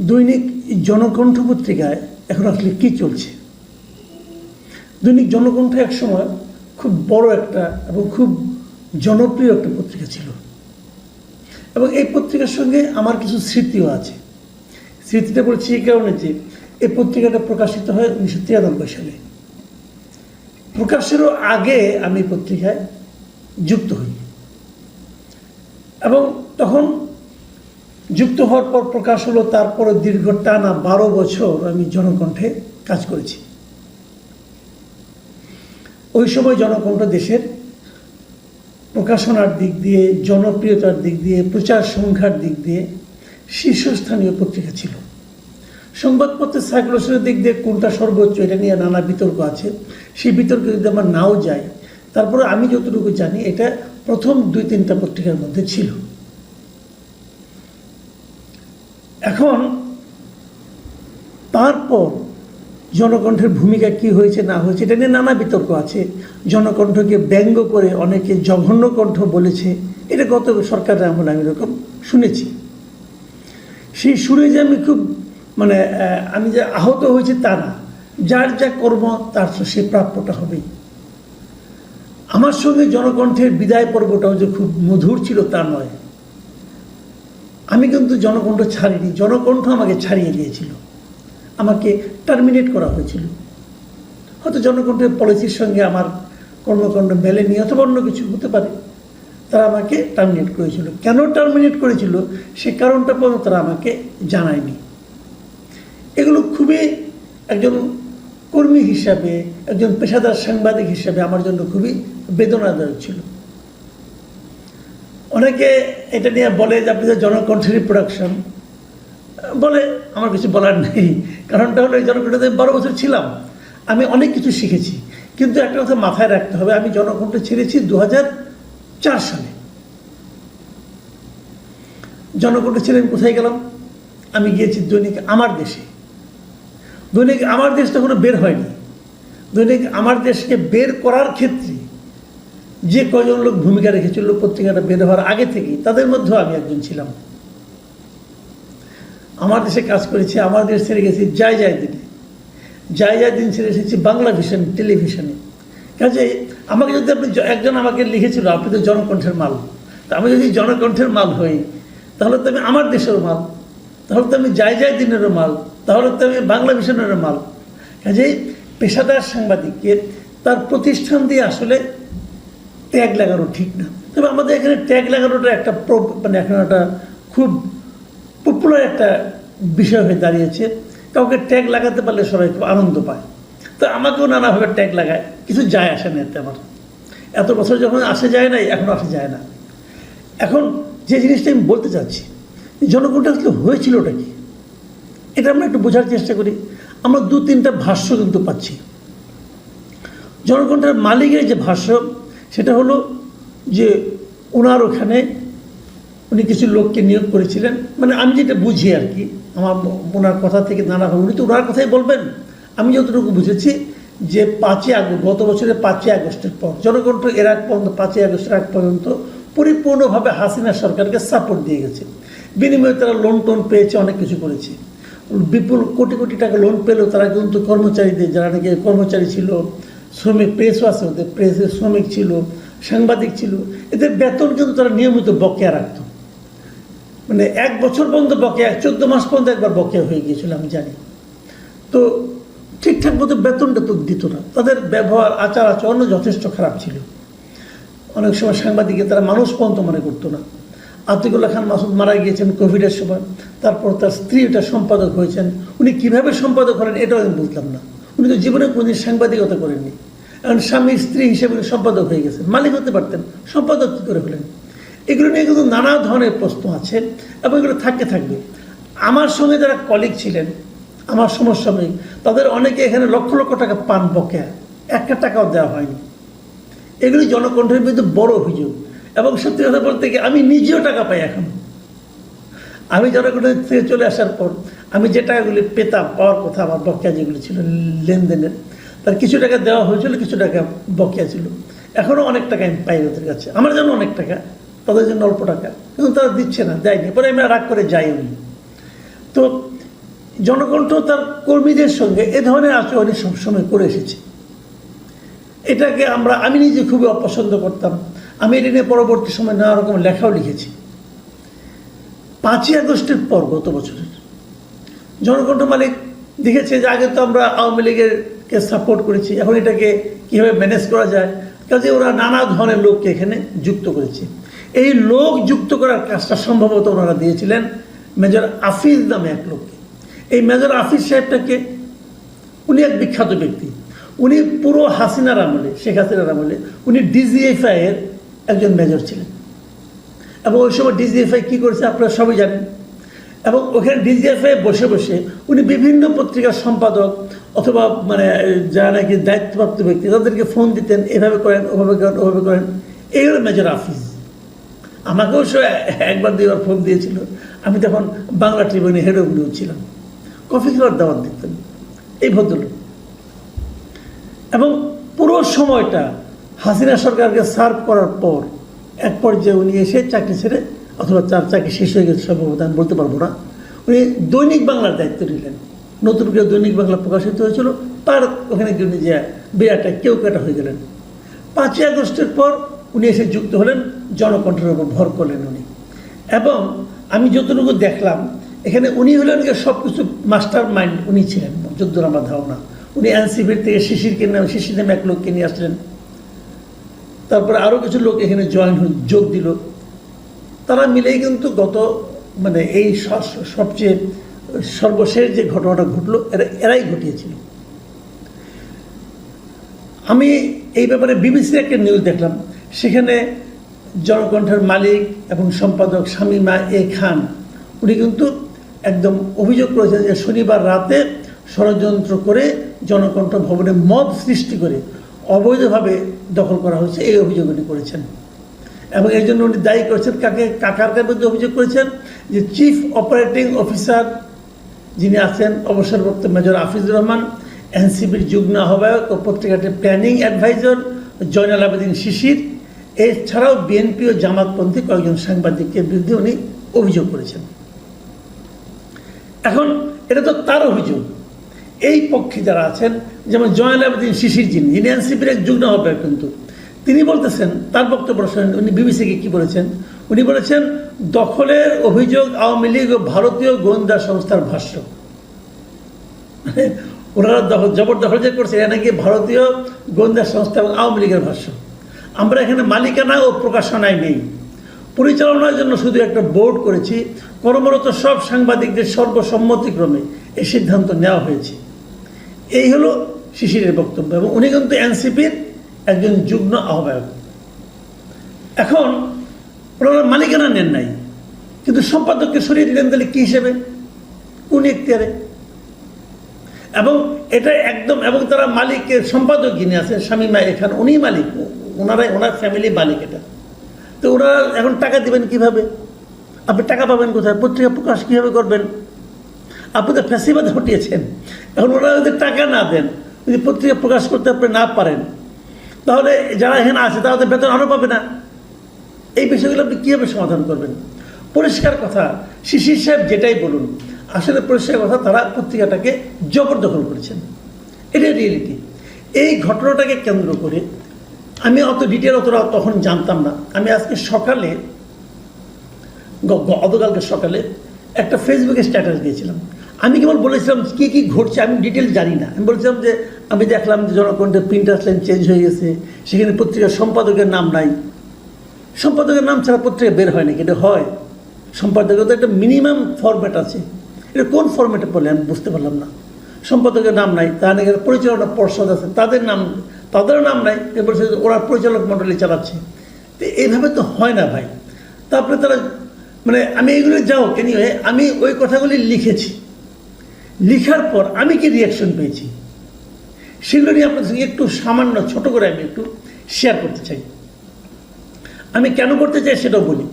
দৈনিক জনকণ্ঠ পত্রিকায় এখন আসলে কী চলছে। দৈনিক জনকণ্ঠ এক সময় খুব বড় একটা এবং খুব জনপ্রিয় একটা পত্রিকা ছিল, এবং এই পত্রিকার সঙ্গে আমার কিছু স্মৃতিও আছে। স্মৃতিটা বলছি এই কারণে যে এই পত্রিকাটা প্রকাশিত হয় 1993 সালে। প্রকাশেরও আগে আমি পত্রিকায় যুক্ত হই, এবং তখন যুক্ত হওয়ার পর প্রকাশ হলো, তারপরে দীর্ঘ টানা 12 বছর আমি জনকণ্ঠে কাজ করেছি। ওই সময় জনকণ্ঠ দেশের প্রকাশনার দিক দিয়ে, জনপ্রিয়তার দিক দিয়ে, প্রচার সংখ্যার দিক দিয়ে শীর্ষস্থানীয় পত্রিকা ছিল। সংবাদপত্রের সার্কুলেশনের দিক দিয়ে কোনটা সর্বোচ্চ এটা নিয়ে নানা বিতর্ক আছে। সেই বিতর্কে যদি আমার নাও যায়, তারপরে আমি যতটুকু জানি এটা প্রথম 2-3টা পত্রিকার মধ্যে ছিল। এখন তারপর জনকণ্ঠের ভূমিকা কি হয়েছে না হয়েছে এটা নিয়ে নানা বিতর্ক আছে। জনকণ্ঠকে ব্যঙ্গ করে অনেকে জঘন্য কণ্ঠ বলেছে, এটা গত সরকারের আমলে আমি এরকম শুনেছি। সেই শুনে যে আমি খুব আমি যে আহত হয়েছি তা না, যার যা কর্ম তার সে প্রাপ্যটা হবেই। আমার সঙ্গে জনকণ্ঠের বিদায় পর্বটাও যে খুব মধুর ছিল তা নয়। আমি কিন্তু জনকণ্ঠ ছাড়িনি, জনকণ্ঠ আমাকে ছাড়িয়ে দিয়েছিল, আমাকে টার্মিনেট করা হয়েছিল। হয়তো জনকণ্ঠের পলিসির সঙ্গে আমার কর্মকাণ্ড মেলেনি, অথবা অন্য কিছু হতে পারে। তারা আমাকে টার্মিনেট করেছিল। কেন টার্মিনেট করেছিল সে কারণটা পর্যন্ত তারা আমাকে জানায়নি। এগুলো খুবই একজন কর্মী হিসাবে, একজন পেশাদার সাংবাদিক হিসাবে আমার জন্য খুবই বেদনাদায়ক ছিল। অনেকে এটা নিয়ে বলে যে আপনি জনকণ্ঠের প্রোডাকশন বলে, আমার কিছু বলার নেই। কারণটা হলো এই জনকণ্ঠে 12 বছর ছিলাম, আমি অনেক কিছু শিখেছি। কিন্তু একটা কথা মাথায় রাখতে হবে, আমি জনকণ্ঠ ছেড়েছি 2004 সালে। জনকণ্ঠ ছেড়ে আমি কোথায় গেলাম? আমি গিয়েছি দৈনিক আমার দেশে। দৈনিক আমার দেশটা এখনো বের হয়নি। দৈনিক আমার দেশকে বের করার ক্ষেত্রে যে কজন লোক ভূমিকা রেখেছিল পত্রিকাটা বের হওয়ার আগে থেকেই, তাদের মধ্যেও আমি একজন ছিলাম। আমার দেশে কাজ করেছি, আমার দেশ ছেড়ে গেছি যায় দিনে, যায় দিন ছেড়ে এসেছি বাংলা ভিশন টেলিভিশনে। কাজে আমাকে যদি একজন আমাকে লিখেছিল আপনি তো জনকণ্ঠের মাল, তা আমি যদি জনকণ্ঠের মাল হই তাহলে তো আমি আমার দেশের মাল, তাহলে তো আমি যায় দিনেরও মাল, তাহলে তো আমি বাংলা ভিশনেরও মাল। কাজেই পেশাদার সাংবাদিককে তার প্রতিষ্ঠান দিয়ে আসলে ট্যাগ লাগানো ঠিক না। তবে আমাদের এখানে ট্যাগ লাগানোটা একটা এখন একটা খুব পপুলার একটা বিষয় হয়ে দাঁড়িয়েছে। কাউকে ট্যাগ লাগাতে পারলে সবাই খুব আনন্দ পায়। তো আমাকেও নানাভাবে ট্যাগ লাগায়, কিছু যায় আসে না এতে। আমার এত বছর যখন আসে যায় নাই, এখন আসে যায় না। এখন যে জিনিসটা আমি বলতে চাচ্ছি, জনকণ্ঠ আসলে হয়েছিলটা কি, এটা আমরা একটু বোঝার চেষ্টা করি। আমরা 2-3টা ভাষ্য কিন্তু পাচ্ছি। জনকণ্ঠের মালিকের যে ভাষ্য সেটা হলো যে ওনার ওখানে উনি কিছু লোককে নিয়োগ করেছিলেন, আমি যেটা বুঝি আর কি, আমার ওনার কথা থেকে নানাভাবে উনি তো ওনার কথাই বলবেন। আমি যতটুকু বুঝেছি যে 5ই আগস্ট, গত বছরের 5ই আগস্টের পর জনকণ্ঠ এর আগ পর্যন্ত, 5ই আগস্টের আগ পর্যন্ত পরিপূর্ণভাবে হাসিনা সরকারকে সাপোর্ট দিয়ে গেছে। বিনিময়ে তারা লোন টোন পেয়েছে, অনেক কিছু করেছে। বিপুল কোটি টাকা লোন পেলেও তারা কিন্তু কর্মচারীদের, যারা নাকি কর্মচারী ছিল, শ্রমিক, প্রেসও আছে ওদের, প্রেসের শ্রমিক ছিল, সাংবাদিক ছিল, এদের বেতন কিন্তু তারা নিয়মিত বকেয়া রাখত। 1 বছর পর্যন্ত বকেয়া, 14 মাস পর্যন্ত একবার বকেয়া হয়ে গিয়েছিল আমি জানি। তো ঠিকঠাক মতো বেতনটা তো দিত না। তাদের ব্যবহার, আচার আচরণও যথেষ্ট খারাপ ছিল। অনেক সময় সাংবাদিককে তারা মানুষ পর্যন্ত মনে করতো না। আতিকুল্লাহ খান মাসুদ মারা গিয়েছেন কোভিডের সময়, তারপর তার স্ত্রী এটা সম্পাদক হয়েছেন। উনি কিভাবে সম্পাদক হলেন এটাও আমি বুঝলাম না। উনি তো জীবনে কোনোদিন সাংবাদিকতা করেননি। এখন স্বামী স্ত্রী হিসেবে উনি সম্পাদক হয়ে গেছেন, মালিক হতে পারতেন, সম্পাদক কী করে হলেন? এগুলো নিয়ে কিন্তু নানা ধরনের প্রশ্ন আছে, এবং এগুলো থাকবে। আমার সঙ্গে যারা কলিগ ছিলেন, আমার সমসাময়িক, তাদের অনেকে এখানে লক্ষ টাকা পান বকেয়া, 1 টাকাও দেওয়া হয়নি। এগুলি জনকণ্ঠের বিরুদ্ধে বড় অভিযোগ। এবং সত্যি কথা বলতে গিয়ে আমি নিজেও টাকা পাই এখন। আমি জনকণ্ঠ থেকে চলে আসার পর আমি যে টাকাগুলি পেতাম, পাওয়ার কথা, আমার বকেয়া যেগুলি ছিল লেনদেনের, তার কিছু টাকা দেওয়া হয়েছিল, কিছু টাকা বকেয়া ছিল। এখনও অনেক টাকা আমি পাই ওদের কাছে, আমার জন্য অনেক টাকা, তাদের জন্য অল্প টাকা, কিন্তু তারা দিচ্ছে না, দেয়নি। পরে আমি রাগ করে যাই। তো জনকণ্ঠ তার কর্মীদের সঙ্গে এ ধরনের আচরণই সবসময় করে এসেছে। এটাকে আমি নিজে খুবই অপছন্দ করতাম। আমি এটা নিয়ে পরবর্তী সময় নানা রকম লেখাও লিখেছি। 5ই আগস্টের পর গত বছরের জনকণ্ঠ মালিক দেখেছে যে আগে তো আমরা আওয়ামী লীগেরকে সাপোর্ট করেছি, এখন এটাকে কীভাবে ম্যানেজ করা যায়, কাজে ওরা নানা ধরনের লোককে এখানে যুক্ত করেছে। এই লোক যুক্ত করার কাজটা সম্ভবত ওনারা দিয়েছিলেন মেজর আফিজ নামে এক লোককে। এই মেজর আফিজ সাহেবটাকে, উনি এক বিখ্যাত ব্যক্তি। উনি পুরো হাসিনার আমলে, শেখ হাসিনার আমলে উনি ডিজিএফআই এর একজন মেজর ছিলেন। এবং ওই সময় ডিজিএফআই কী করেছে আপনারা সবাই জানেন। এবং ওখানে ডিজিএফআই বসে বসে উনি বিভিন্ন পত্রিকার সম্পাদক অথবা যারা নাকি দায়িত্বপ্রাপ্ত ব্যক্তি তাদেরকে ফোন দিতেন, এভাবে করেন, ওভাবে করেন, ওভাবে করেন। এই হলো মেজর আফিজ। আমাকেও সে একবার দুইবার ফোন দিয়েছিল। আমি তখন বাংলা ট্রিবিউনে হেড অফ নিউজ ছিলাম। কফি খাওয়ার দাওয়াত দিতেন এই ভদ্রলোক। এবং পুরো সময়টা হাসিনা সরকারকে সার্ভ করার পর এক পর্যায়ে উনি এসে চাকরি ছেড়ে, অথবা তার চাকরি শেষ হয়ে গেছে সম্ভবত, আমি বলতে পারবো না, উনি দৈনিক বাংলার দায়িত্ব নিলেন। নতুন করে দৈনিক বাংলা প্রকাশিত হয়েছিল, তার ওখানে গিয়ে উনি যে বিরাটটা কেউ কাটা হয়ে গেলেন। 5ই আগস্টের পর উনি এসে যুক্ত হলেন, জনকণ্ঠের উপর ভর করলেন উনি। এবং আমি যতটুকু দেখলাম এখানে উনি হলেন সব কিছু মাস্টার মাইন্ড উনি ছিলেন, যদ্দূর আমার ধারণা। উনি এনসিপির থেকে শিশির নামে এক লোককে নিয়ে আসলেন। তারপরে আরও কিছু লোক এখানে যোগ দিল। তারা মিলেই কিন্তু গত এই সবচেয়ে সর্বশেষ যে ঘটনাটা ঘটলো এরাই ঘটিয়েছিল। আমি এই ব্যাপারে বিবিসির একটা নিউজ দেখলাম, সেখানে জনকণ্ঠের মালিক এবং সম্পাদক শামীমা এ খান উনি কিন্তু একদম অভিযোগ করেছেন যে শনিবার রাতে ষড়যন্ত্র করে জনকণ্ঠ ভবনে মব সৃষ্টি করে অবৈধভাবে দখল করা হয়েছে, এই অভিযোগ উনি করেছেন। এবং এর জন্য উনি দায়ী করেছেন কাকার বিরুদ্ধে অভিযোগ করেছেন যে চিফ অপারেটিং অফিসার যিনি আছেন অবসরপ্রাপ্ত মেজর আফিজুর রহমান, এনসিপির যুগ্ম আহ্বায়ক ও পত্রিকাটির প্ল্যানিং অ্যাডভাইজার জয়নাল আবেদিন শিশির, এছাড়াও বিএনপি ও জামাতপন্থী কয়েকজন সাংবাদিকের বিরুদ্ধে উনি অভিযোগ করেছেন। এখন এটা তো তার অভিযোগ। এই পক্ষে যারা আছেন, যেমন জয়নাল আবেদিন শিশির যিনি এনসিপির এক যুগ্ম আহ্বায়ক, কিন্তু তিনি বলতেছেন, তার বক্তব্য শুনেন, উনি বিবিসিকে কি বলেছেন, উনি বলেছেন দখলের অভিযোগ আওয়ামী লীগ ও ভারতীয় গোয়েন্দা সংস্থার ভাষ্য। ওনারা জবরদখল যে করছে এটা নাকি ভারতীয় গোয়েন্দা সংস্থা এবং আওয়ামী লীগের ভাষ্য। আমরা এখানে মালিকানা ও প্রকাশনায় নেই, পরিচালনার জন্য শুধু একটা বোর্ড করেছি, কর্মরত সব সাংবাদিকদের সর্বসম্মতিক্রমে এই সিদ্ধান্ত নেওয়া হয়েছে। এই হলো শিশিরের বক্তব্য। এবং উনি কিন্তু এনসিপির একজন যুগ্ম আহ্বায়ক। এখন ওনারা মালিকানা নেন নাই, কিন্তু সম্পাদককে সরিয়ে দিলেন, তাহলে কী হিসেবে, কোন এখতিয়ারে? এবং এটা একদম, এবং তারা মালিকের সম্পাদক যিনি আছেন শামীমা এখানে উনি মালিক, ওনার ফ্যামিলি মালিক। এটা তো ওনারা এখন টাকা দিবেন কিভাবে? আপনি টাকা পাবেন কোথায়? পত্রিকা প্রকাশ কীভাবে করবেন? আপনি তো ফ্যাসিবাদ ঘটিয়েছেন। এখন ওনারা যদি টাকা না দেন, যদি পত্রিকা প্রকাশ করতে আপনি না পারেন, তাহলে যারা এখানে আছে তারা তো বেতন আরও পাবে না। এই বিষয়গুলো আপনি কীভাবে সমাধান করবেন? পরিষ্কার কথা, শিশির সাহেব যেটাই বলুন, আসলে পরিষ্কার কথা, তারা পত্রিকাটাকে জবরদখল করেছেন। এটাই রিয়েলিটি। এই ঘটনাটাকে কেন্দ্র করে আমি অত ডিটেল তখন জানতাম না। আমি আজকে সকালে, গতকালকে সকালে একটা ফেসবুকে স্ট্যাটাস দিয়েছিলাম। আমি কেবল বলেছিলাম কী কী ঘটছে, আমি ডিটেল জানি না। আমি বলেছিলাম যে আমি দেখলাম যে জনকণ্ঠের প্রিন্টার লাইন চেঞ্জ হয়ে গেছে, সেখানে পত্রিকার সম্পাদকের নাম নাই। সম্পাদকের নাম ছাড়া পত্রিকা বের হয় নাকি? এটা হয়। সম্পাদকের তো একটা মিনিমাম ফরম্যাট আছে, এটা কোন ফরম্যাটে পড়লে আমি বুঝতে পারলাম না। সম্পাদকের নাম নাই, তার নাকি পরিচালনা পর্ষদ আছে, তাদেরও নাম নাই, বলছে ওরা পরিচালক মণ্ডলী চালাচ্ছে। তো এইভাবে তো হয় না ভাই। তারপরে তারা আমি এইগুলো যাও কেন, আমি ওই কথাগুলি লিখেছি। লিখার পর আমি কি রিয়াকশন পেয়েছি সেগুলো নিয়ে আপনাদের সঙ্গে একটু সামান্য ছোট করে আমি একটু শেয়ার করতে চাই। আমি কেন করতে চাই সেটাও বলি,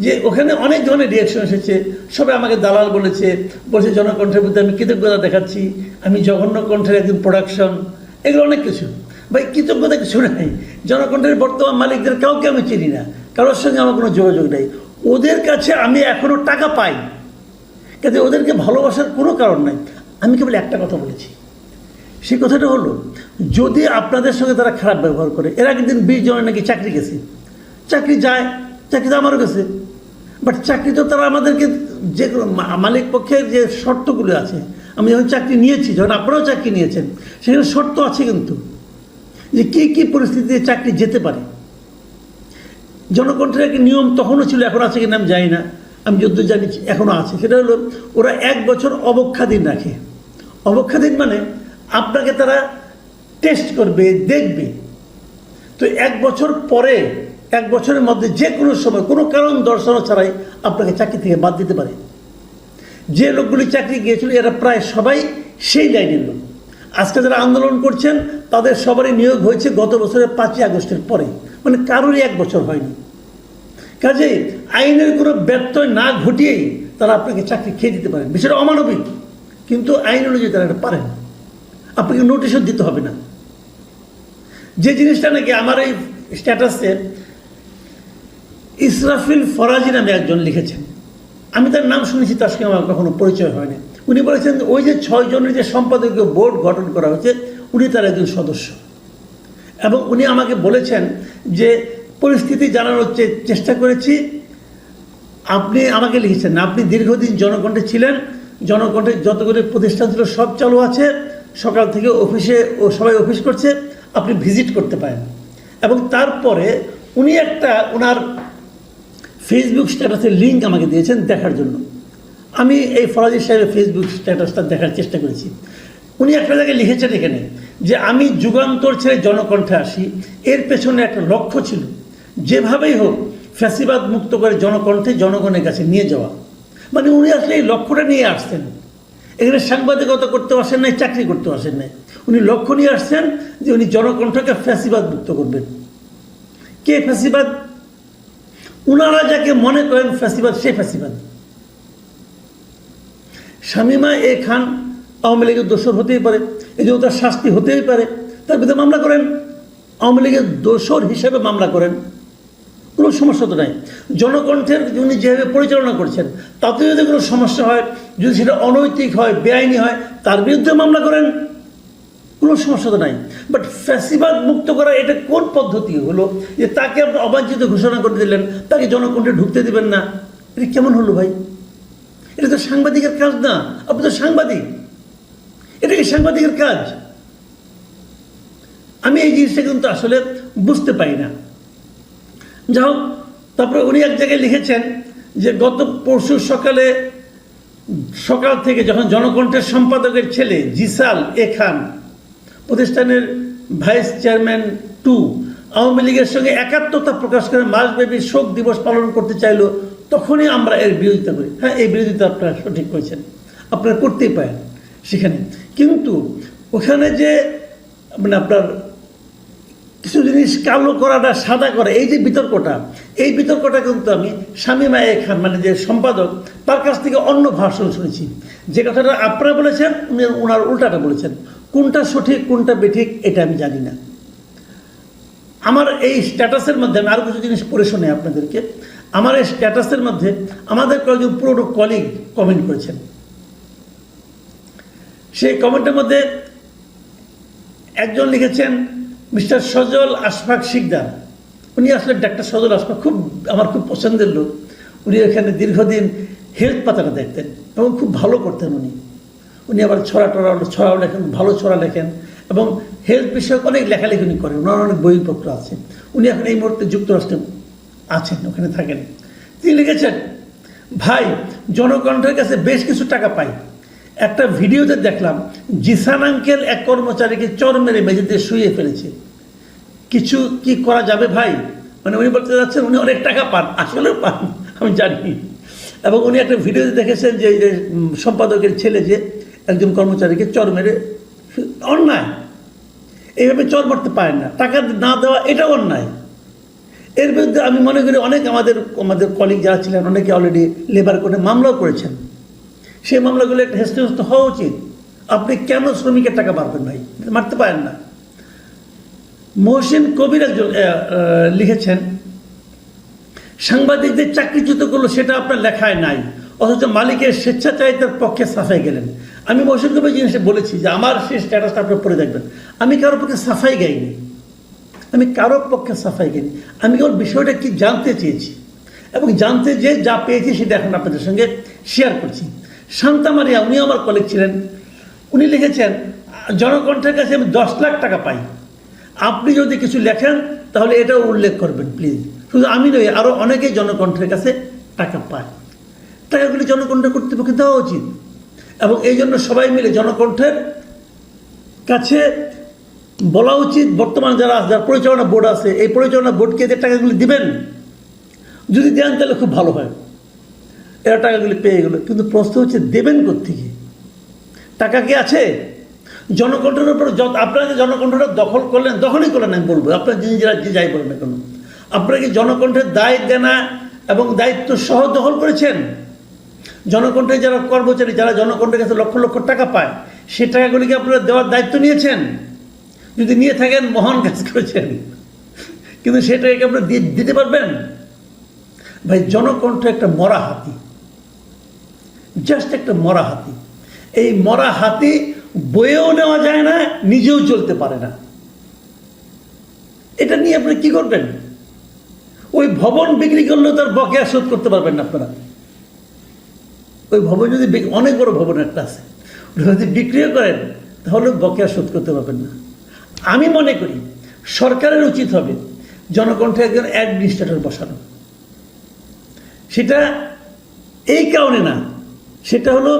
যে ওখানে অনেক ধরনের রিয়াকশন এসেছে। সবাই আমাকে দালাল বলছে জনকণ্ঠের প্রতি আমি কৃতজ্ঞতা দেখাচ্ছি, আমি জঘন্য কণ্ঠের একজন প্রোডাকশন, এগুলো অনেক কিছু। ভাই কৃতজ্ঞতা কিছু নাই। জনকণ্ঠের বর্তমান মালিকদের কাউকে আমি চিনি না, কারোর সঙ্গে আমার কোনো যোগাযোগ নেই। ওদের কাছে আমি এখনও টাকা পাই, কিন্তু ওদেরকে ভালোবাসার কোনো কারণ নাই। আমি কেবল একটা কথা বলেছি, সেই কথাটা হলো যদি আপনাদের সঙ্গে তারা খারাপ ব্যবহার করে, এর আগের দিন 20 জনের নাকি চাকরি গেছে, চাকরি যায়, চাকরি তো আমারও গেছে, বাট চাকরি তো তারা আমাদেরকে যে মালিক পক্ষের যে শর্তগুলো আছে, আমি যখন চাকরি নিয়েছি, যখন আপনারাও চাকরি নিয়েছেন, সেখানে শর্ত আছে কিন্তু যে কী কী পরিস্থিতিতে চাকরি যেতে পারে। জনকণ্ঠের একটা নিয়ম তখনও ছিল, এখন আছে কিনা আমি জানি না, আমি যদ্দূর জানি এখনও আছে। সেটা হলো ওরা 1 বছর অবক্ষাদিন রাখে। অবক্ষাদিন মানে আপনাকে তারা টেস্ট করবে, দেখবে। তো 1 বছর পরে, 1 বছরের মধ্যে যে কোনো সময় কোনো কারণ দর্শানো ছাড়াই আপনাকে চাকরি থেকে বাদ দিতে পারে। যে লোকগুলি চাকরি গিয়েছিল এরা প্রায় সবাই সেই লাইনের লোক। আজকে যারা আন্দোলন করছেন তাদের সবারই নিয়োগ হয়েছে গত বছরের 5ই আগস্টের পরে, মানে কারোরই 1 বছর হয়নি। কাজে আইনের কোনো ব্যত্যয় না ঘটিয়েই তারা আপনাকে চাকরি খেয়ে দিতে পারেন। বিষয়টা অমানবিক, কিন্তু আইন অনুযায়ী তারা এটা পারেন। আপনাকে নোটিশও দিতে হবে না। যে জিনিসটা নাকি আমার এই স্ট্যাটাসে ইসরাফিল ফরাজি নামে একজন লিখেছেন, আমি তার নাম শুনেছি, তার সঙ্গে আমার কখনো পরিচয় হয়নি। উনি বলেছেন ওই যে 6 জনের যে সম্পাদকীয় বোর্ড গঠন করা হয়েছে, উনি তার একজন সদস্য। এবং উনি আমাকে বলেছেন যে পরিস্থিতি জানানোর চেষ্টা করেছি। আপনি আমাকে লিখেছেন, আপনি দীর্ঘদিন জনকণ্ঠে ছিলেন, জনকণ্ঠে যতগুলো প্রতিষ্ঠান ছিল সব চালু আছে, সকাল থেকে অফিসে ও সবাই অফিস করছে, আপনি ভিজিট করতে পারেন। এবং তারপরে উনি একটা ওনার ফেসবুক স্ট্যাটাসের লিঙ্ক আমাকে দিয়েছেন দেখার জন্য। আমি এই ফরাজি সাহেবের ফেসবুক স্ট্যাটাসটা দেখার চেষ্টা করেছি। উনি একটা জায়গায় লিখেছেন এখানে যে আমি যুগান্তর ছেড়ে জনকণ্ঠে আসি, এর পেছনে একটা লক্ষ্য ছিল যেভাবেই হোক ফ্যাসিবাদ মুক্ত করে জনকণ্ঠে জনগণের কাছে নিয়ে যাওয়া। মানে উনি আসলে এই লক্ষ্যটা নিয়ে আসছেন। এখানে সাংবাদিকতা করতে আসেন নাই, চাকরি করতে আসেন নাই, উনি লক্ষ্য নিয়ে আসছেন যে উনি জনকণ্ঠকে ফ্যাসিবাদ মুক্ত করবেন। কে ফ্যাসিবাদ? উনারা যাকে মনে করেন ফ্যাসিবাদ, সে ফ্যাসিবাদ। শামীমা এ খান আওয়ামী লীগের দোষর হতেই পারে, এই জন্য তার শাস্তি হতেই পারে, তার বিরুদ্ধে মামলা করেন, আওয়ামী লীগের দোষর হিসেবে মামলা করেন, কোনো সমস্যা তো নাই। জনকণ্ঠের উনি যেভাবে পরিচালনা করছেন তাতে যদি কোনো সমস্যা হয়, যদি সেটা অনৈতিক হয়, বেআইনি হয়, তার বিরুদ্ধে মামলা করেন, কোনো সমস্যা তো নাই। বাট ফ্যাসিবাদ মুক্ত করা এটা কোন পদ্ধতি হলো যে তাকে আপনি অবাঞ্ছিত ঘোষণা করে দিলেন, তাকে জনকণ্ঠে ঢুকতে দিবেন না? এটা কেমন হলো ভাই? এটা তো সাংবাদিকের কাজ না। আপনি তো সাংবাদিক, এটা কি সাংবাদিকের কাজ? আমি এই জিনিসটা কিন্তু আসলে বুঝতে পারি না। যাই হোক, তারপরে উনি এক জায়গায় লিখেছেন যে গত পরশু সকাল থেকে যখন জনকণ্ঠের সম্পাদকের ছেলে জিসাল এ খান প্রতিষ্ঠানের ভাইস চেয়ারম্যান 2 আওয়ামী লীগের সঙ্গে একাত্মতা প্রকাশ করে মাসব্যাপী শোক দিবস পালন করতে চাইল, তখনই আমরা এর বিরোধিতা করি। হ্যাঁ, এই বিরোধিতা আপনারা সঠিক করেছেন, আপনারা করতেই পারেন সেখানে। কিন্তু ওখানে যে মানে আপনার কিছু জিনিস কালো করাটা সাদা করা, এই যে বিতর্কটা, এই বিতর্কটা কিন্তু আমি শামীমা এ খান মানে যে সম্পাদক, তার কাছ থেকে অন্য ভাষণ শুনেছি। যে কথাটা আপনারা বলেছেন উনি ওনার উল্টাটা বলেছেন। কোনটা সঠিক কোনটা বেঠিক এটা আমি জানি না। আমার এই স্ট্যাটাসের মধ্যে আমি আরও কিছু জিনিস পড়ে শোনাই আপনাদেরকে। আমার এই স্ট্যাটাসের মধ্যে আমাদের কয়েকজন পুরনো কলিগ কমেন্ট করেছেন। সেই কমেন্টের মধ্যে একজন লিখেছেন মিস্টার সজল আশফাক শিকদার। উনি আসলে ডাক্তার সজল আশফাক আমার খুব পছন্দের লোক। উনি এখানে দীর্ঘদিন হেলথ পাতাটা দেখতেন এবং খুব ভালো করতেন উনি আবার ছড়াও লেখেন, ভালো ছড়া লেখেন এবং হেলথ বিষয়ক অনেক লেখালেখি উনি করেন। ওনার অনেক বইপত্র আছে। উনি এখন এই মুহূর্তে যুক্তরাষ্ট্রে আছেন, ওখানে থাকেন। তিনি লিখেছেন, ভাই জনকণ্ঠের কাছে বেশ কিছু টাকা পাই। একটা ভিডিওতে দেখলাম জিসান আঙ্কেল এক কর্মচারীকে চর মেরে মেঝেতে শুয়ে ফেলেছে। কিছু কি করা যাবে ভাই? মানে উনি বলতে যাচ্ছেন উনি অনেক টাকা পান, আসলেও পান, আমি জানি। এবং উনি একটা ভিডিওতে দেখেছেন যে সম্পাদকের ছেলে যে একজন কর্মচারীকে চর মেরে, অন্যায়। এইভাবে চর মারতে পারেন না, টাকা না দেওয়া এটাও অন্যায়। এর বিরুদ্ধে আমি মনে করি অনেক আমাদের কলিগ যারা ছিলেন অনেকে অলরেডি লেবার কোর্টে মামলাও করেছেন। সেই মামলাগুলো একটা হেস্তনেস্ত হওয়া উচিত। আপনি কেন শ্রমিকের টাকা মারবেন ভাই? মারতে পারেন না। মহসিন কবির একজন লিখেছেন, সাংবাদিকদের চাকরিচ্যুত করলো সেটা আপনার লেখায় নাই, অথচ মালিকের স্বেচ্ছাচারিতার পক্ষে সাফাই গেলেন। আমি মৌসুমী জিনিসটা বলেছি যে আমার সেই স্ট্যাটাসটা আপনি পড়ে দেখবেন, আমি কারোর পক্ষে সাফাই গাইনি, আমি কারোর পক্ষে সাফাই গাইনি, আমি কেবল বিষয়টা কি জানতে চেয়েছি এবং জানতে যে যা পেয়েছি সেটা এখন আপনাদের সঙ্গে শেয়ার করছি। শান্তা মারিয়া, উনিও আমার কলিগ ছিলেন, উনি লিখেছেন জনকণ্ঠের কাছে আমি 10 লাখ টাকা পাই, আপনি যদি কিছু লেখেন তাহলে এটাও উল্লেখ করবেন প্লিজ। শুধু আমি নই, আরও অনেকেই জনকণ্ঠের কাছে টাকা পায়, টাকাগুলি জনকণ্ঠ কর্তৃপক্ষকে দেওয়া উচিত এবং এই জন্য সবাই মিলে জনকণ্ঠের কাছে বলা উচিত, বর্তমান যারা পরিচালনা বোর্ড আছে এই পরিচালনা বোর্ডকে এদের টাকাগুলি দিবেন, যদি দেন তাহলে খুব ভালো হয়, এরা টাকাগুলি পেয়ে গেল। কিন্তু প্রশ্ন হচ্ছে দেবেন কোত্থেকে? টাকা কি আছে? জনকণ্ঠের উপর আপনারা যে জনকণ্ঠটা দখল করলেন, দখলই করলেন আমি বলবো, আপনারা যে যাই বলেন না কেন, আপনারা কি জনকণ্ঠের দায় দেনা এবং দায়িত্ব সহ দখল করেছেন? জনকণ্ঠের যারা কর্মচারী, যারা জনকণ্ঠের কাছে লক্ষ লক্ষ টাকা পায়, সেই টাকাগুলিকে আপনারা দেওয়ার দায়িত্ব নিয়েছেন? যদি নিয়ে থাকেন মহান কাজ করেছেন, কিন্তু সেটাকে আপনারা দিতে পারবেন? ভাই, জনকণ্ঠ একটা মরা হাতি, জাস্ট একটা মরা হাতি। এই মরা হাতি বয়েও নেওয়া যায় না, নিজেও চলতে পারে না। এটা নিয়ে আপনি কি করবেন? ওই ভবন বিক্রি করলেও তার বকেয়া শোধ করতে পারবেন না আপনারা। ওই ভবন যদি অনেক বড় ভবন একটা আছে, যদি বিক্রিও করেন তাহলে বকেয়া শোধ করতে পারবেন না। আমি মনে করি সরকারের উচিত হবে জনকণ্ঠে একজন অ্যাডমিনিস্ট্রেটর বসানো। সেটা এই কারণে না, সেটা হলো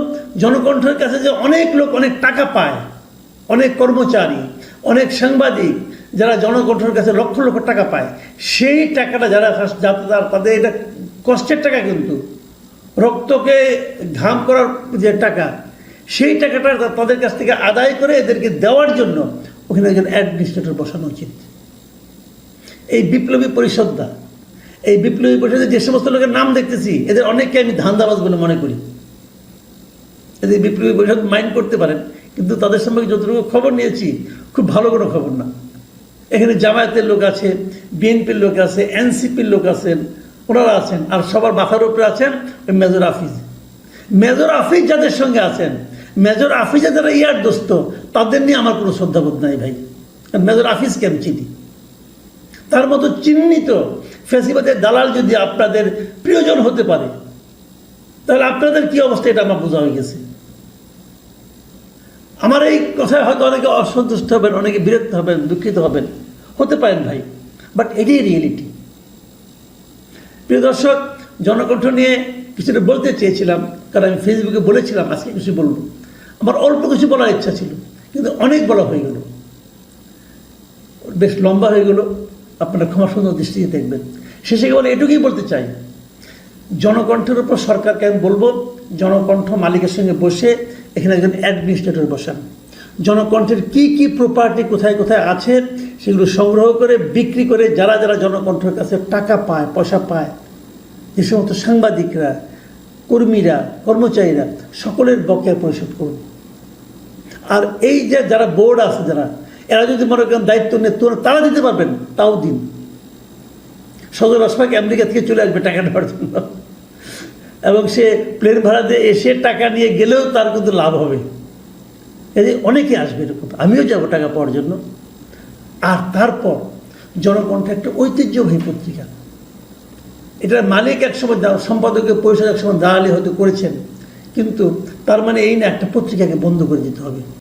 জনকণ্ঠের কাছে যে অনেক লোক অনেক টাকা পায়, অনেক কর্মচারী, অনেক সাংবাদিক যারা জনকণ্ঠের কাছে লক্ষ লক্ষ টাকা পায়, সেই টাকাটা যারা তাদের এটা কষ্টের টাকা, কিন্তু রক্তকে ঘাম করার যে টাকা, সেই টাকাটা তাদের কাছ থেকে আদায় করে এদেরকে দেওয়ার জন্য ওখানে একজন অ্যাডমিনিস্ট্রেটর বসানো উচিত। এই বিপ্লবী পরিষদটা, এই বিপ্লবী পরিষদে যে সমস্ত লোকের নাম দেখতেছি, এদের অনেককে আমি ধান্দাবাজ বলে মনে করি। এদের বিপ্লবী পরিষদ মাইন্ড করতে পারেন, কিন্তু তাদের সম্পর্কে যতটুকু খবর নিয়েছি খুব ভালো কোনো খবর না। এখানে জামায়াতের লোক আছে, বিএনপির লোক আছে, এনসিপির লোক আছেন, ওনারা আছেন, আর সবার মাথার উপরে আছেন ওই মেজর আফিজ। মেজর আফিজ যাদের সঙ্গে আছেন, মেজর আফিজে যারা ইয়ার দোস্ত, তাদের নিয়ে আমার কোনো শ্রদ্ধাবোধ নাই ভাই। মেজর আফিজকে আমি চিনি, তার মতো চিহ্নিত ফ্যাসিবাদের দালাল যদি আপনাদের প্রিয়জন হতে পারে, তাহলে আপনাদের কি অবস্থা এটা আমার বোঝা হয়ে গেছে। আমার এই কথায় হয়তো অনেকে অসন্তুষ্ট হবেন, অনেকে বিরক্ত হবেন, দুঃখিত হবেন, হতে পারেন ভাই, বাট এটাই রিয়েলিটি। প্রিয় দর্শক, জনকণ্ঠ নিয়ে কিছুটা বলতে চেয়েছিলাম, কারণ আমি ফেসবুকে বলেছিলাম আজকে কিছু বলবো। আমার অল্প কিছু বলার ইচ্ছা ছিল, কিন্তু অনেক বলা হয়ে গেল, বেশ লম্বা হয়ে গেল। আপনারা ক্ষমা সুন্দর দৃষ্টিতে দেখবেন। শেষে কেবল এটুকুই বলতে চাই, জনকণ্ঠের উপর সরকারকে আমি বলবো, জনকণ্ঠ মালিকের সঙ্গে বসে এখানে একজন অ্যাডমিনিস্ট্রেটর বসান। জনকণ্ঠের কি কি প্রপার্টি কোথায় কোথায় আছে সেগুলো সংগ্রহ করে বিক্রি করে যারা যারা জনকণ্ঠের কাছে টাকা পায়, পয়সা পায়, যে সমস্ত সাংবাদিকরা, কর্মীরা, কর্মচারীরা, সকলের বকেয়া পরিশোধ করুন। আর এই যে যারা বোর্ড আছে, যারা এরা যদি মনে করেন দায়িত্ব নেই, তারা দিতে পারবেন, তাও দিন। সদর আশফাক আমেরিকা থেকে চলে আসবে টাকা নেওয়ার জন্য, এবং সে প্লেন ভাড়া দিয়ে এসে টাকা নিয়ে গেলেও তার কিন্তু লাভ হবে। এই অনেকে আসবে এরকম, আমিও যাবো টাকা পাওয়ার জন্য। আর তারপর জনকণ্ঠ একটা ঐতিহ্যবাহী পত্রিকা, এটার মালিক একসময় সম্পাদকের পরিষদ একসময় দালালি হয়তো করেছেন, কিন্তু তার মানে এই না একটা পত্রিকাকে বন্ধ করে দিতে হবে।